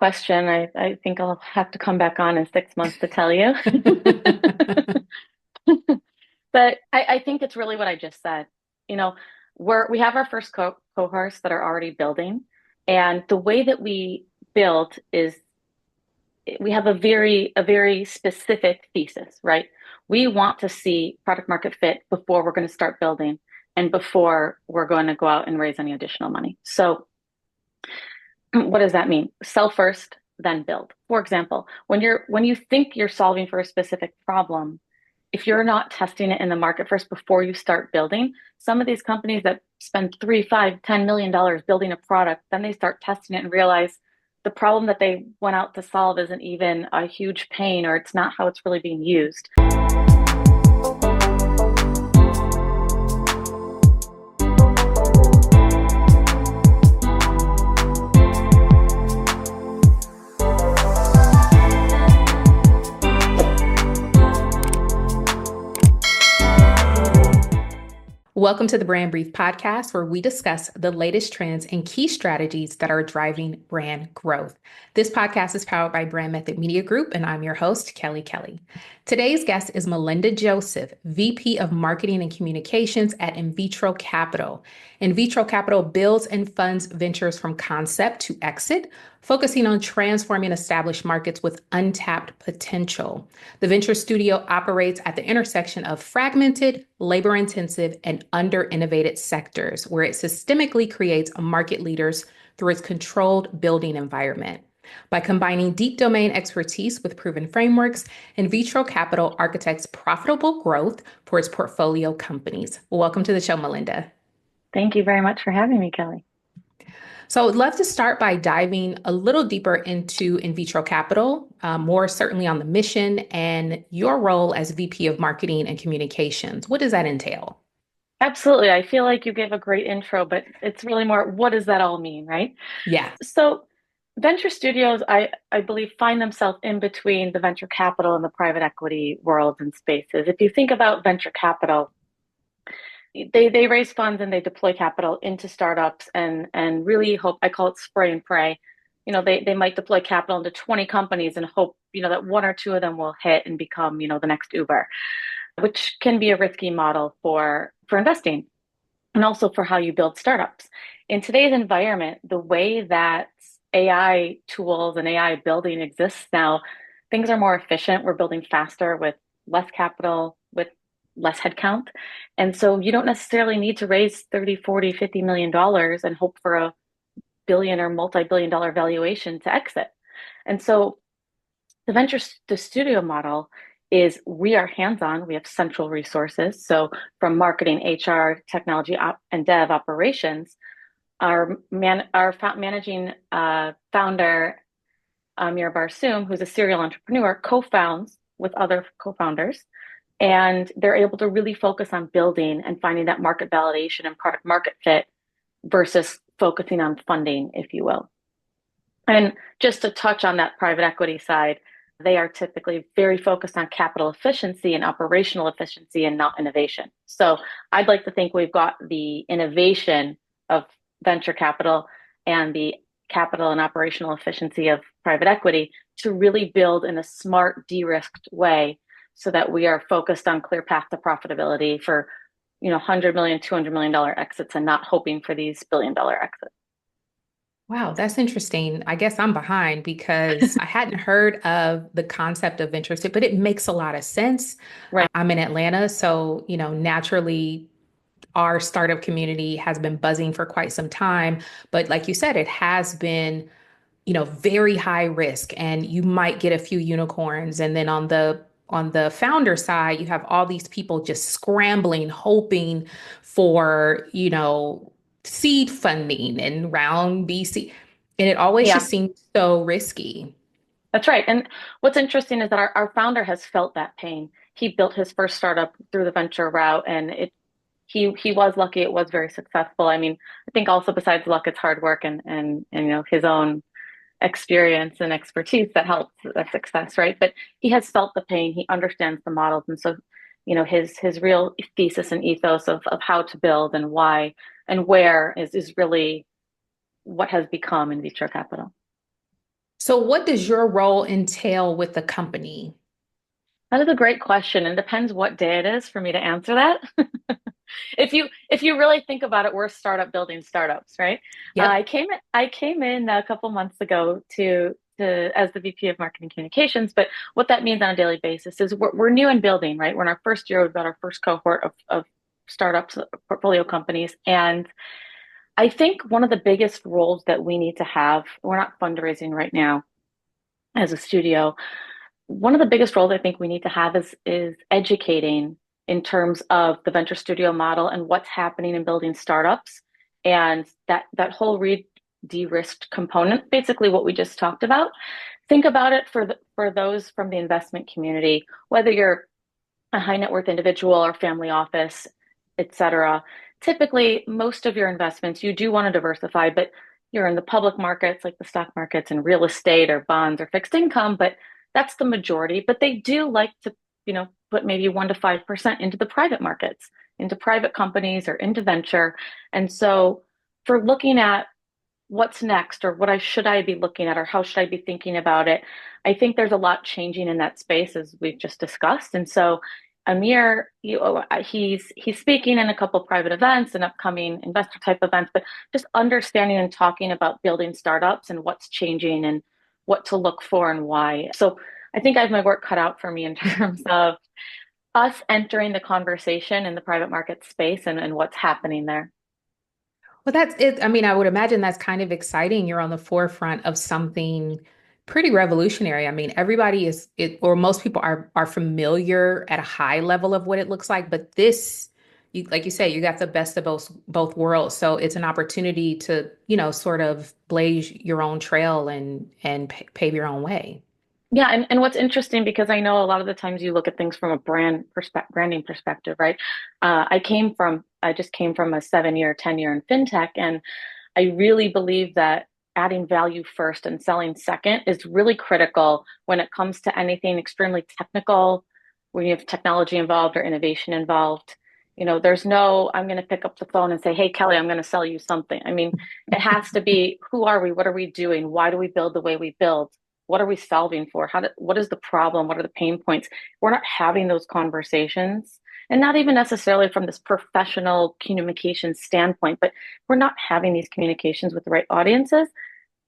question. I think I'll have to come back on in 6 months to tell you. But I think it's really what I just said. You know, we have our first cohorts that are already building, and the way that we build is we have a very specific thesis, right? We want to see product market fit before we're going to start building and before we're going to go out and raise any additional money. So what does that mean? Sell first, then build. For example, when you think you're solving for a specific problem, if you're not testing it in the market first before you start building, some of these companies that spend 3, 5, $10 million building a product, then they start testing it and realize the problem that they went out to solve isn't even a huge pain, or it's not how it's really being used. Welcome to the Brand Brief podcast, where we discuss the latest trends and key strategies that are driving brand growth. This podcast is powered by Brand Method Media Group, and I'm your host, Kelly Kelly. Today's guest is Melinda Joseph, VP of Marketing and Communications at InVitro Capital. InVitro Capital builds and funds ventures from concept to exit, focusing on transforming established markets with untapped potential. The venture studio operates at the intersection of fragmented, labor-intensive, and under-innovated sectors, where it systemically creates market leaders through its controlled building environment. By combining deep domain expertise with proven frameworks, InVitro Capital architects profitable growth for its portfolio companies. Welcome to the show, Melinda. Thank you very much for having me, Kelly. So I'd love to start by diving a little deeper into InVitro Capital, more certainly on the mission and your role as VP of Marketing and Communications. What does that entail? Absolutely. I feel like you gave a great intro, but it's really more, what does that all mean, right? Yeah. So venture studios, I believe, find themselves in between the venture capital and the private equity worlds and spaces. If you think about venture capital, they raise funds and they deploy capital into startups and really hope, I call it spray and pray. They might deploy capital into 20 companies and hope, that one or two of them will hit and become, the next Uber, which can be a risky model for investing and also for how you build startups. In today's environment, the way that AI tools and AI building exists now, things are more efficient. We're building faster with less capital, with less headcount. And so you don't necessarily need to raise 30, 40, $50 million and hope for a billion or multi-billion dollar valuation to exit. And so the studio model is we are hands-on, we have central resources. So from marketing, HR, technology, and dev operations, our managing founder, Amir Barsoom, who's a serial entrepreneur, co-founds with other co-founders. And they're able to really focus on building and finding that market validation and product market fit versus focusing on funding, if you will. And just to touch on that private equity side, they are typically very focused on capital efficiency and operational efficiency and not innovation. So I'd like to think we've got the innovation of venture capital and the capital and operational efficiency of private equity to really build in a smart, de-risked way so that we are focused on clear path to profitability for, $100 million, $200 million exits and not hoping for these billion-dollar exits. Wow, that's interesting. I guess I'm behind because I hadn't heard of the concept of venture, but it makes a lot of sense. Right. I'm in Atlanta, so, naturally our startup community has been buzzing for quite some time. But like you said, it has been, very high risk, and you might get a few unicorns. And then on the founder side, you have all these people just scrambling, hoping for, seed funding and round BC. And it always Yeah, just seems so risky. that's right. And what's interesting is that our founder has felt that pain. He built his first startup through the venture route, and he was lucky. It was very successful. I mean, I think also besides luck, it's hard work and his own experience and expertise that helps that success, right? But he has felt the pain. He understands the models, and so his real thesis and ethos of how to build and why and where is really what has become InVitro Capital. So, what does your role entail with the company? That is a great question, and depends what day it is for me to answer that. If you really think about it, we're a startup building startups, right? Yep. I came in a couple months ago to as the VP of Marketing Communications, but what that means on a daily basis is we're new in building, right? We're in our first year. We've got our first cohort of startups, portfolio companies, and I think one of the biggest roles that we need to have. We're not fundraising right now as a studio. One of the biggest roles I think we need to have is educating in terms of the venture studio model and what's happening in building startups and that whole de-risked component, basically what we just talked about. Think about it for those from the investment community, whether you're a high net worth individual or family office, et cetera. Typically, most of your investments you do want to diversify, but you're in the public markets like the stock markets and real estate or bonds or fixed income, but that's the majority. But they do like to, put maybe 1 to 5% into the private markets, into private companies or into venture. And so for looking at what's next or should I be looking at or how should I be thinking about it, I think there's a lot changing in that space as we've just discussed. And so Amir, he's speaking in a couple private events and upcoming investor type events, but just understanding and talking about building startups and what's changing and what to look for and why. So I think I have my work cut out for me in terms of us entering the conversation in the private market space and what's happening there. Well, that's it. I mean, I would imagine that's kind of exciting. You're on the forefront of something pretty revolutionary. I mean, everybody is it, or most people are familiar at a high level of what it looks like, but this, like you say, you got the best of both worlds. So it's an opportunity to, sort of blaze your own trail and pave your own way. Yeah, and what's interesting because I know a lot of the times you look at things from a branding perspective, right? I just came from a 7 year, 10 year in fintech, and I really believe that adding value first and selling second is really critical when it comes to anything extremely technical, when you have technology involved or innovation involved. There's no, I'm going to pick up the phone and say, "Hey, Kelly, I'm going to sell you something." I mean, it has to be, who are we? What are we doing? Why do we build the way we build? What are we solving for? What is the problem? What are the pain points? We're not having those conversations, and not even necessarily from this professional communication standpoint, but we're not having these communications with the right audiences.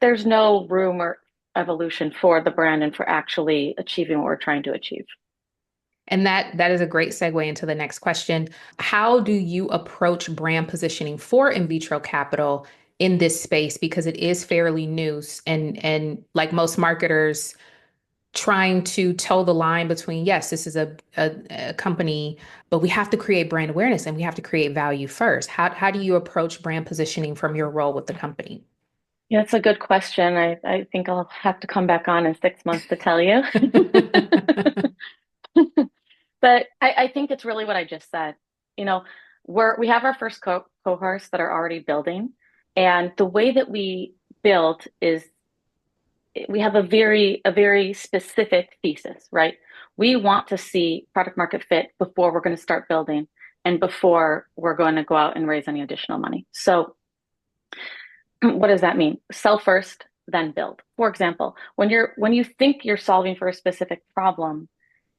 There's no room or evolution for the brand and for actually achieving what we're trying to achieve. And that is a great segue into the next question. How do you approach brand positioning for InVitro Capital in this space? Because it is fairly new and like most marketers trying to toe the line between, yes, this is a company, but we have to create brand awareness and we have to create value first. How do you approach brand positioning from your role with the company? Yeah, it's a good question. I think I'll have to come back on in 6 months to tell you. But I think it's really what I just said. You know, we have our first cohorts that are already building, and the way that we build is we have a very specific thesis, right? We want to see product market fit before we're going to start building and before we're going to go out and raise any additional money. So what does that mean? Sell first, then build. For example, when you think you're solving for a specific problem,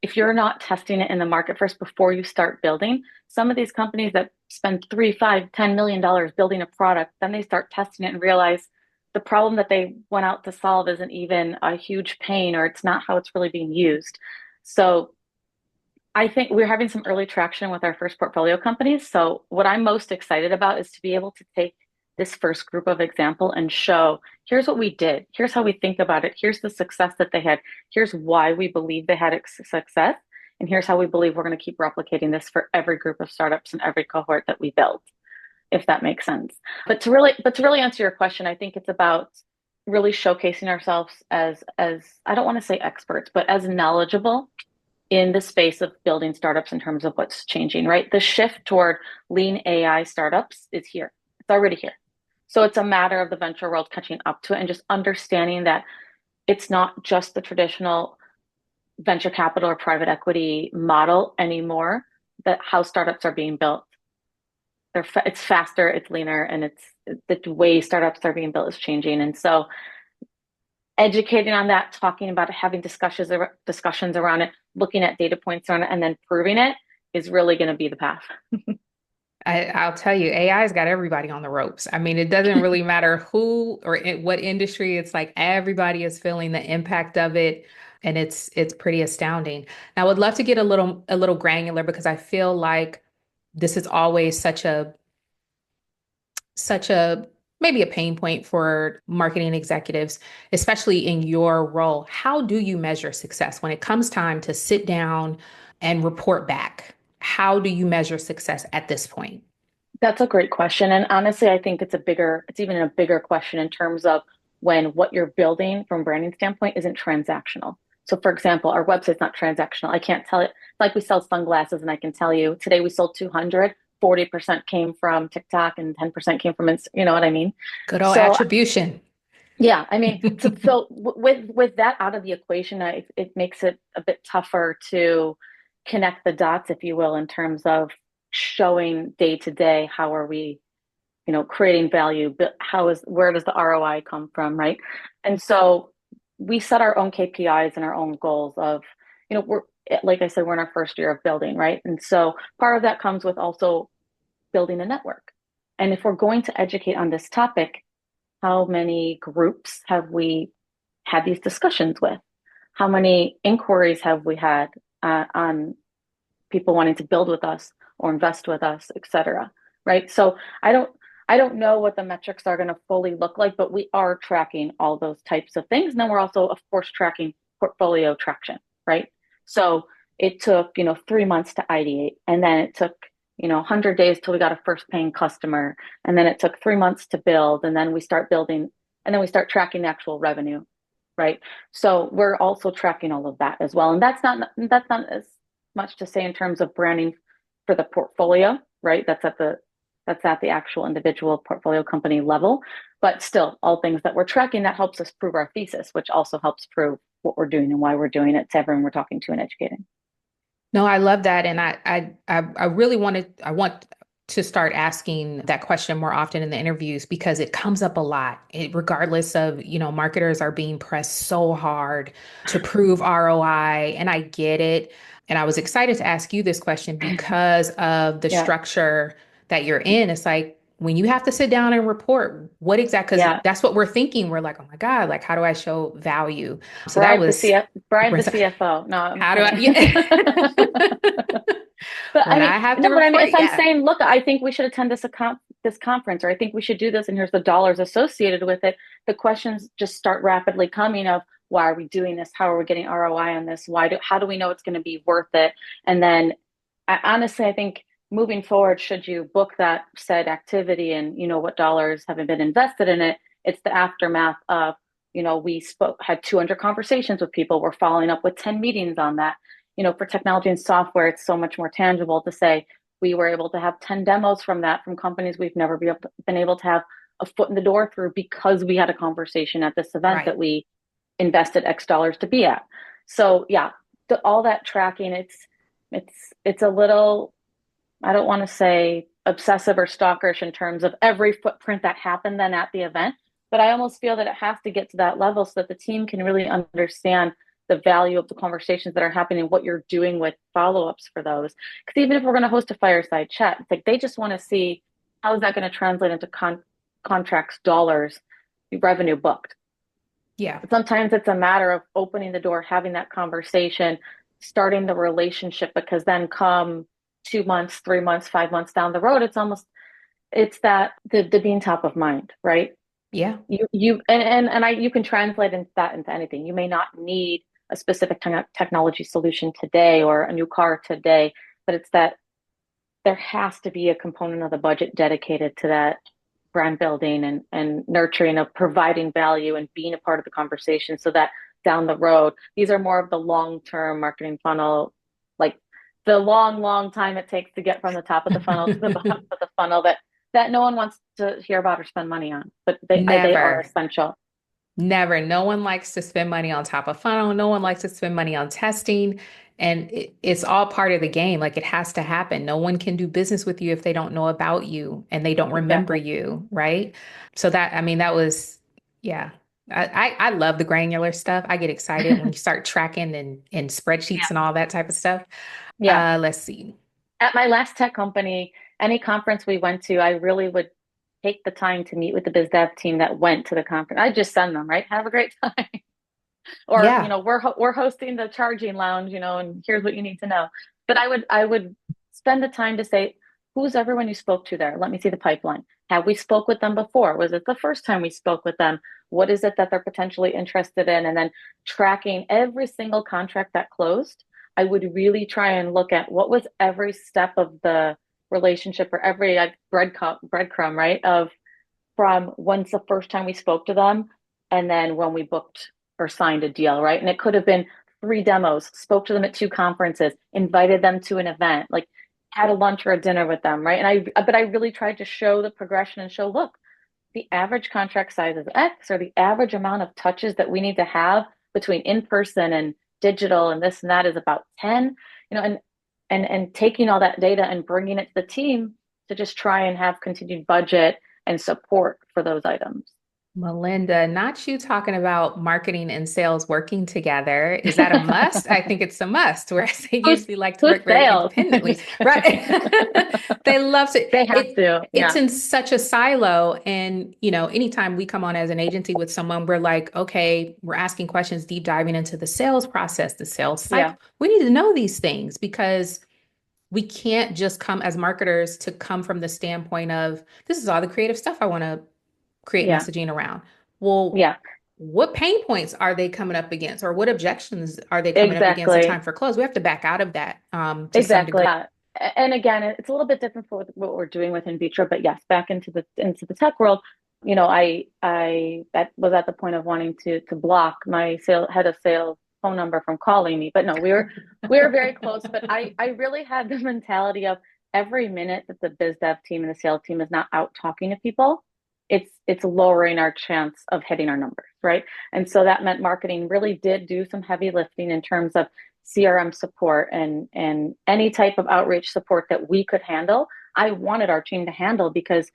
if you're not testing it in the market first before you start building, some of these companies that spend 3, 5, $10 million building a product, then they start testing it and realize the problem that they went out to solve isn't even a huge pain or it's not how it's really being used. So I think we're having some early traction with our first portfolio companies. So what I'm most excited about is to be able to take this first group of example and show, here's what we did. Here's how we think about it. Here's the success that they had. Here's why we believe they had success. And here's how we believe we're going to keep replicating this for every group of startups and every cohort that we build, if that makes sense. But to really answer your question, I think it's about really showcasing ourselves as I don't want to say experts, but as knowledgeable in the space of building startups in terms of what's changing, right? The shift toward lean AI startups is here. It's already here. So it's a matter of the venture world catching up to it and just understanding that it's not just the traditional venture capital or private equity model anymore, that how startups are being built. It's faster, it's leaner, and it's the way startups are being built is changing. And so educating on that, talking about it, having discussions around it, looking at data points on it, and then proving it is really going to be the path. I'll tell you, AI's got everybody on the ropes. I mean, it doesn't really matter who or in what industry. It's like everybody is feeling the impact of it, and it's pretty astounding. Now, I would love to get a little granular because I feel like this is always such a maybe a pain point for marketing executives, especially in your role. How do you measure success when it comes time to sit down and report back? How do you measure success at this point? That's a great question. And honestly, I think it's even a bigger question in terms of when what you're building from a branding standpoint isn't transactional. So for example, our website's not transactional. I can't tell it like we sell sunglasses and I can tell you today we sold 200, 40% came from TikTok and 10% came from, you know what I mean? Good old So attribution. yeah, I mean, with that out of the equation, it makes it a bit tougher to connect the dots, if you will, in terms of showing day to day how are we, creating value, but where does the ROI come from, right? And so we set our own KPIs and our own goals of, we're like I said, we're in our first year of building, right? And so part of that comes with also building a network. And if we're going to educate on this topic, how many groups have we had these discussions with? How many inquiries have we had on people wanting to build with us or invest with us, et cetera, right? So I don't know what the metrics are going to fully look like, but we are tracking all those types of things. And then we're also, of course, tracking portfolio traction, right? So it took, 3 months to ideate, and then it took, 100 days till we got a first paying customer. And then it took 3 months to build. And then we start building, and then we start tracking the actual revenue, right? So we're also tracking all of that as well. And that's not as much to say in terms of branding for the portfolio, right? That's at the actual individual portfolio company level. But still, all things that we're tracking, that helps us prove our thesis, which also helps prove what we're doing and why we're doing it to everyone we're talking to and educating. No, I love that. And I really I want to start asking that question more often in the interviews because it comes up a lot. Regardless of, marketers are being pressed so hard to prove ROI, and I get it. And I was excited to ask you this question because of the Yeah, structure that you're in. It's like when you have to sit down and report what exactly, because yeah. that's what we're thinking. We're like, oh my God, like how do I show value? So that was Bribe the CFO. No, I'm how do I, kidding. yeah. But I When mean, I have to no, but I mean, report, if I'm yeah. saying, look, I think we should attend this conference, or I think we should do this, and here's the dollars associated with it, the questions just start rapidly coming of why are we doing this? How are we getting ROI on this? How do we know it's going to be worth it? And then honestly, I think moving forward, should you book that said activity and you know what dollars haven't been invested in it, it's the aftermath of, had 200 conversations with people. We're following up with 10 meetings on that. For technology and software, it's so much more tangible to say we were able to have 10 demos from companies we've never been able to have a foot in the door through because we had a conversation at this event Right. that we invested X dollars to be at. So yeah, all that tracking, it's a little, I don't want to say obsessive or stalkerish in terms of every footprint that happened then at the event, but I almost feel that it has to get to that level so that the team can really understand the value of the conversations that are happening, what you're doing with follow-ups for those. Because even if we're going to host a fireside chat, it's like they just want to see how is that going to translate into contracts, dollars, revenue booked. Yeah. But sometimes it's a matter of opening the door, having that conversation, starting the relationship, because then come 2 months, 3 months, 5 months down the road, it's that the being top of mind, right? Yeah. You can translate that into anything. You may not need a specific technology solution today or a new car today, but it's that there has to be a component of the budget dedicated to that brand building and nurturing of providing value and being a part of the conversation so that down the road, these are more of the long-term marketing funnel, like the long time it takes to get from the top of the funnel to the bottom of the funnel that no one wants to hear about or spend money on, but they are Never. essential. Never. No one likes to spend money on top of funnel. No one likes to spend money on testing. And it's all part of the game. Like it has to happen. No one can do business with you if they don't know about you and they don't remember Exactly. you, right? So that, I mean, that was, yeah. I love the granular stuff. I get excited when you start tracking and spreadsheets and all that type of stuff. Yeah. Let's see. At my last tech company, any conference we went to, I really would take the time to meet with the biz dev team that went to the conference. I just send them, right? Have a great time. Or, Yeah. we're hosting the charging lounge, and here's what you need to know. But I would spend the time to say, who's everyone you spoke to there? Let me see the pipeline. Have we spoke with them before? Was it the first time we spoke with them? What is it that they're potentially interested in? And then tracking every single contract that closed, I would really try and look at what was every step of the relationship or every breadcrumb, right? Of from when's the first time we spoke to them and then when we booked or signed a deal, right? And it could have been 3 demos, spoke to them at 2 conferences, invited them to an event, like had a lunch or a dinner with them, right? But I really tried to show the progression and show, look, the average contract size is X, or the average amount of touches that we need to have between in person and digital and this and that is about 10, and taking all that data and bringing it to the team to just try and have continued budget and support for those items. Melinda, not you talking about marketing and sales working together. Is that a must? I think it's a must, whereas they who's usually like to who's work very sales? independently. Just Right. kidding. They love to. They have to. It's Yeah. in such a silo. And, anytime we come on as an agency with someone, we're like, okay, we're asking questions, deep diving into the sales process, the sales Yeah. cycle. We need to know these things because we can't just come as marketers to come from the standpoint of this is all the creative stuff I want to create Yeah. messaging around. Well, Yeah. what pain points are they coming up against, or what objections are they coming up against in time Exactly. for close? We have to back out of that to some Exactly. degree. Yeah. And again, it's a little bit different for what we're doing with InVitro, but yes, back into the tech world, I that was at the point of wanting to block my head of sales phone number from calling me. But no, we were very close. But I really had the mentality of every minute that the biz dev team and the sales team is not out talking to people, it's lowering our chance of hitting our numbers, right? And so that meant marketing really did do some heavy lifting in terms of CRM support and any type of outreach support that we could handle. I wanted our team to handle because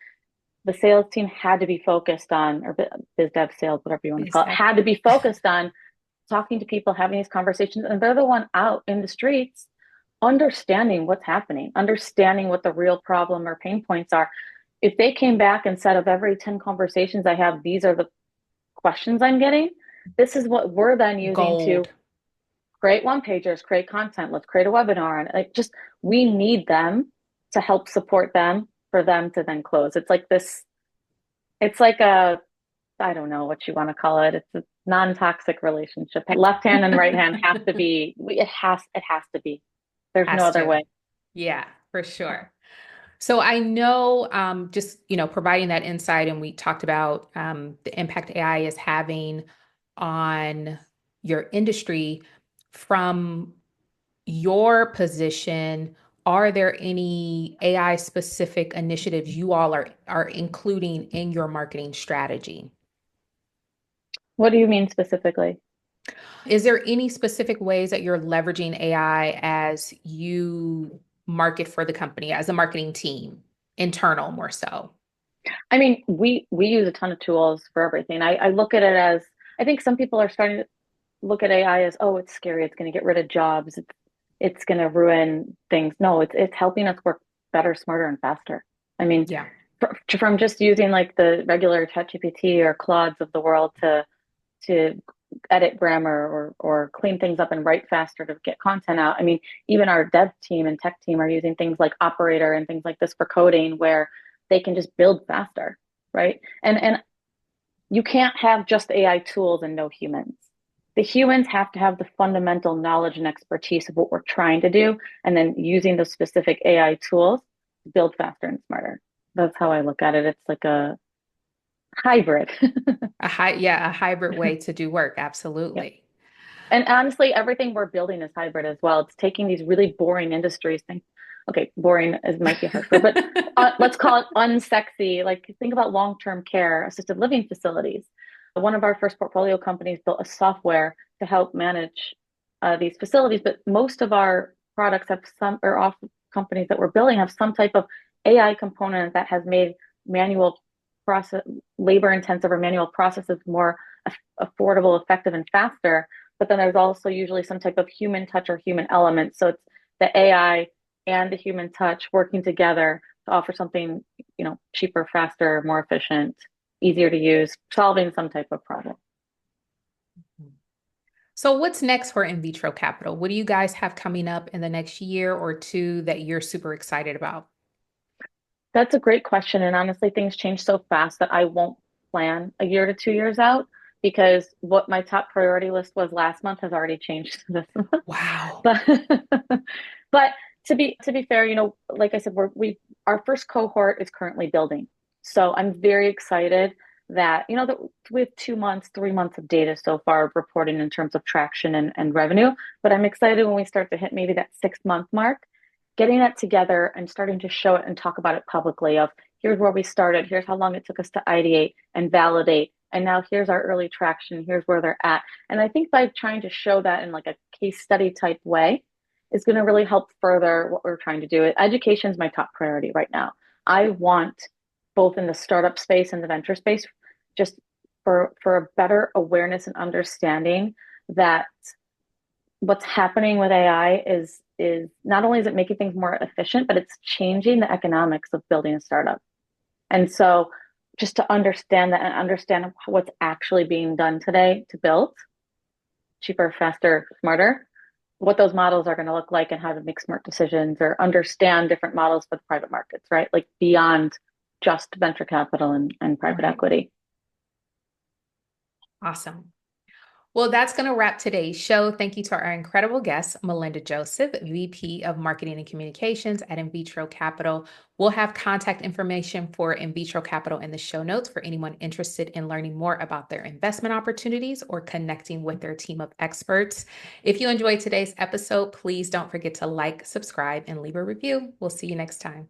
the sales team had to be focused on, or biz dev sales, whatever you want to call it, had to be focused on talking to people, having these conversations, and they're the one out in the streets understanding what's happening, understanding what the real problem or pain points are. If they came back and said, of every 10 conversations I have, these are the questions I'm getting, this is what we're then using to Gold. create one pagers, create content, let's create a webinar. And we need them to help support them for them to then close. It's like this, it's like I don't know what you want to call it. It's a non-toxic relationship. Left hand and right hand have to be, it has to be. There's no Has other to. way. Yeah, for sure. So I know just, providing that insight, and we talked about the impact AI is having on your industry. From your position, are there any AI specific initiatives you all are including in your marketing strategy? What do you mean specifically? Is there any specific ways that you're leveraging AI as you market for the company, as a marketing team, internal more so? I mean, we use a ton of tools for everything. I look at it as, I think some people are starting to look at AI as, oh, it's scary, it's going to get rid of jobs, it's going to ruin things. No, it's helping us work better, smarter, and faster. I mean, Yeah. from just using like the regular ChatGPT or Claudes of the world to edit grammar or clean things up and write faster to get content out. I mean, even our dev team and tech team are using things like Operator and things like this for coding where they can just build faster, right? And you can't have just AI tools and no humans. The humans have to have the fundamental knowledge and expertise of what we're trying to do, and then using those specific AI tools to build faster and smarter. That's how I look at it. It's like a hybrid. A hybrid way to do work. Yeah. Absolutely. And honestly, everything we're building is hybrid as well. It's taking these really boring industries. Okay, boring is might be a harsh word, but let's call it unsexy. Like think about long-term care, assisted living facilities. One of our first portfolio companies built a software to help manage these facilities, but most of our products have some, or off companies that we're building have some type of AI component that has made manual process, labor intensive or manual processes more affordable, effective, and faster. But then there's also usually some type of human touch or human element. So it's the AI and the human touch working together to offer something, cheaper, faster, more efficient, easier to use, solving some type of problem. So what's next for InVitro Capital? What do you guys have coming up in the next year or two that you're super excited about? That's a great question. And honestly, things change so fast that I won't plan a year to 2 years out because what my top priority list was last month has already changed this month. Wow. But but to be fair, like I said, our first cohort is currently building. So I'm very excited that we have 2 months, 3 months of data so far of reporting in terms of traction and revenue. But I'm excited when we start to hit maybe that 6 month mark, getting that together and starting to show it and talk about it publicly of here's where we started, here's how long it took us to ideate and validate. And now here's our early traction, here's where they're at. And I think by trying to show that in like a case study type way is going to really help further what we're trying to do. Education is my top priority right now. I want both in the startup space and the venture space, just for a better awareness and understanding that what's happening with AI is not only is it making things more efficient, but it's changing the economics of building a startup. And so just to understand that and understand what's actually being done today to build cheaper, faster, smarter, what those models are going to look like and how to make smart decisions or understand different models for the private markets, right? Like beyond just venture capital and private equity. Awesome. Well, that's going to wrap today's show. Thank you to our incredible guest, Melinda Joseph, VP of Marketing and Communications at InVitro Capital. We'll have contact information for InVitro Capital in the show notes for anyone interested in learning more about their investment opportunities or connecting with their team of experts. If you enjoyed today's episode, please don't forget to like, subscribe, and leave a review. We'll see you next time.